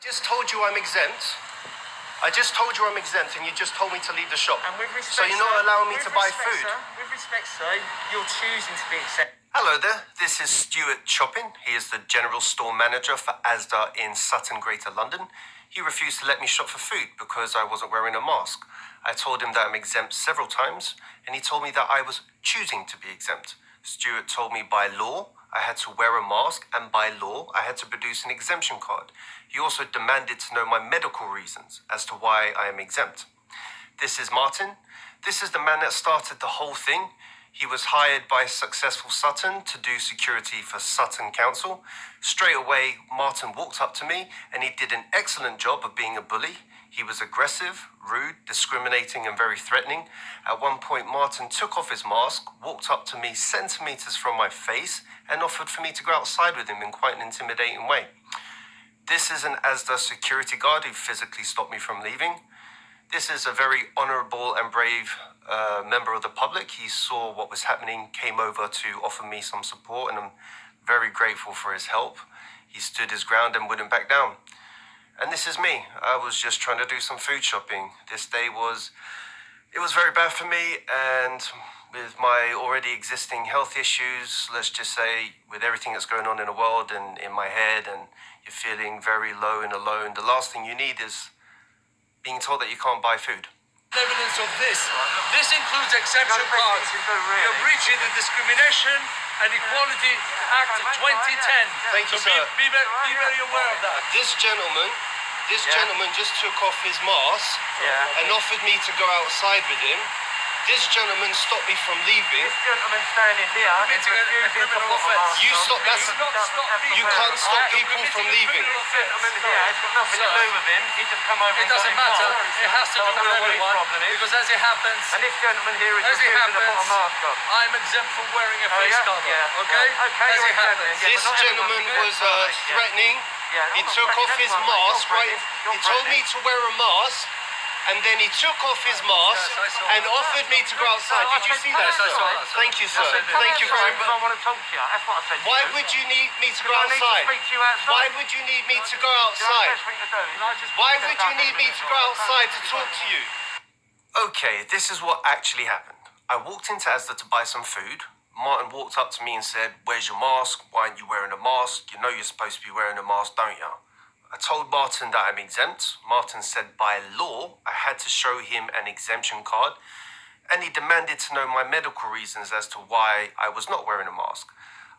Just told you I'm exempt. I just told you I'm exempt and you just told me to leave the shop. And with respect, so you're not allowing me to buy food? Sir, with respect, sir, you're choosing to be exempt. Hello there, this is Stuart Choppin. He is the general store manager for Asda in Sutton, Greater London. He refused to let me shop for food because I wasn't wearing a mask. I told him that I'm exempt several times and he told me that I was choosing to be exempt. Stuart told me by law I had to wear a mask and by law I had to produce an exemption card. He also demanded to know my medical reasons as to why I am exempt. This is Martin. This is the man that started the whole thing. He was hired by Successful Sutton to do security for Sutton Council. Straight away, Martin walked up to me and he did an excellent job of being a bully. He was aggressive, rude, discriminating and very threatening. At one point, Martin took off his mask, walked up to me centimetres from my face and offered for me to go outside with him in quite an intimidating way. This is an Asda security guard who physically stopped me from leaving. This is a very honourable and brave member of the public. He saw what was happening, came over to offer me some support, and I'm very grateful for his help. He stood his ground and wouldn't back down. And this is me. I was just trying to do some food shopping. This day was very bad for me, and with my already existing health issues, let's just say, with everything that's going on in the world and in my head, and you're feeling very low and alone, the last thing you need is being told that you can't buy food. Evidence of this. This includes exemption cards. You're breaching the Discrimination and Equality Act 2010. Thank you, so sir. Be very aware of that. This gentleman just took off his mask and offered me to go outside with him. This gentleman stopped me from leaving. This gentleman standing here is refusing to put a mask You stop. on. You can't stop people from leaving. This gentleman here has got nothing to do with him. He just come over It and got doesn't matter. involved. It has to So do I don't with know what his everyone. problem is. Because as it happens, And this gentleman here is as it refusing to put a happens, mask on. I'm exempt from wearing a face cover. Yeah. Okay? Okay, As you're it exempt happens. then. This but not gentleman everyone was can do it. threatening. Yeah, He I'm not took off threatening, his that's fine, mask, but right? you're He told me to wear a mask, and then he took off his mask Yes, I saw and that. offered me to go outside. Did you see that, Yes, I sir? saw that, sir. Thank you, sir. Come Thank you very outside, I much. want to talk to you. That's what I said to Why you. would you need me to go I need to outside? speak to you outside. Why would you need me to go The outside? best thing to do is Why would you need me to go outside to talk to you? Okay, this is what actually happened. I walked into Asda to buy some food. Martin walked up to me and said, "Where's your mask? Why aren't you wearing a mask? You know you're supposed to be wearing a mask, don't you?" I told Martin that I'm exempt. Martin said by law, I had to show him an exemption card, and he demanded to know my medical reasons as to why I was not wearing a mask.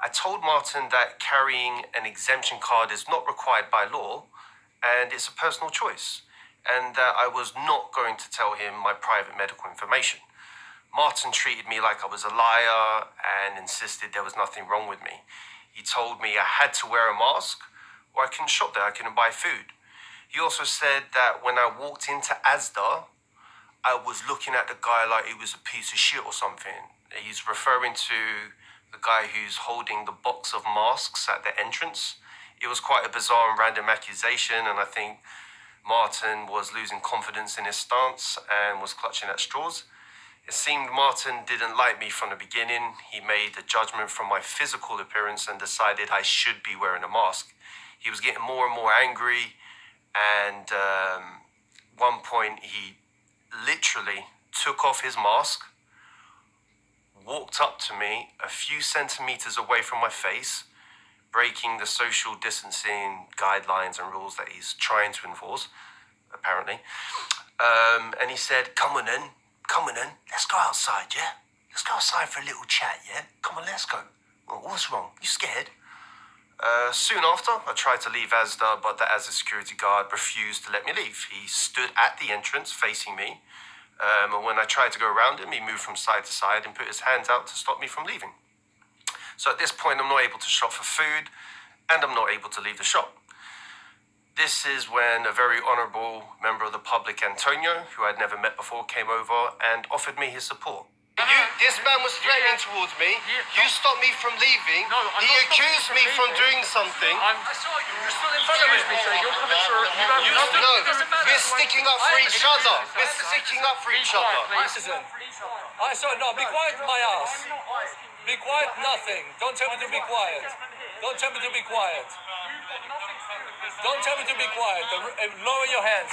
I told Martin that carrying an exemption card is not required by law, and it's a personal choice, and that I was not going to tell him my private medical information. Martin treated me like I was a liar and insisted there was nothing wrong with me. He told me I had to wear a mask or I couldn't shop there, I couldn't buy food. He also said that when I walked into Asda, I was looking at the guy like he was a piece of shit or something. He's referring to the guy who's holding the box of masks at the entrance. It was quite a bizarre and random accusation, and I think Martin was losing confidence in his stance and was clutching at straws. It seemed Martin didn't like me from the beginning. He made a judgment from my physical appearance and decided I should be wearing a mask. He was getting more and more angry, and one point he literally took off his mask, walked up to me a few centimeters away from my face, breaking the social distancing guidelines and rules that he's trying to enforce, apparently. And he said, come on then, let's go outside, yeah? Let's go outside for a little chat, yeah? Come on, let's go. Well, what's wrong? You scared? Soon after, I tried to leave Asda, but the Asda security guard refused to let me leave. He stood at the entrance facing me, and when I tried to go around him, he moved from side to side and put his hands out to stop me from leaving. So at this point, I'm not able to shop for food, and I'm not able to leave the shop. This is when a very honourable member of the public, Antonio, who I'd never met before, came over and offered me his support. This man was threatening towards me. You stopped me from leaving. He accused me from doing something. I saw you. You're still in front of me. Excuse me, sir, you're coming through. You You nothing. still- No, it doesn't matter. we're sticking up for each other. We're sticking up for each other. Listen. No, be quiet, my ass. Be quiet, nothing. Don't tell me to be quiet. Don't tell me to be quiet. Don't tell me to be quiet. Lower your hands.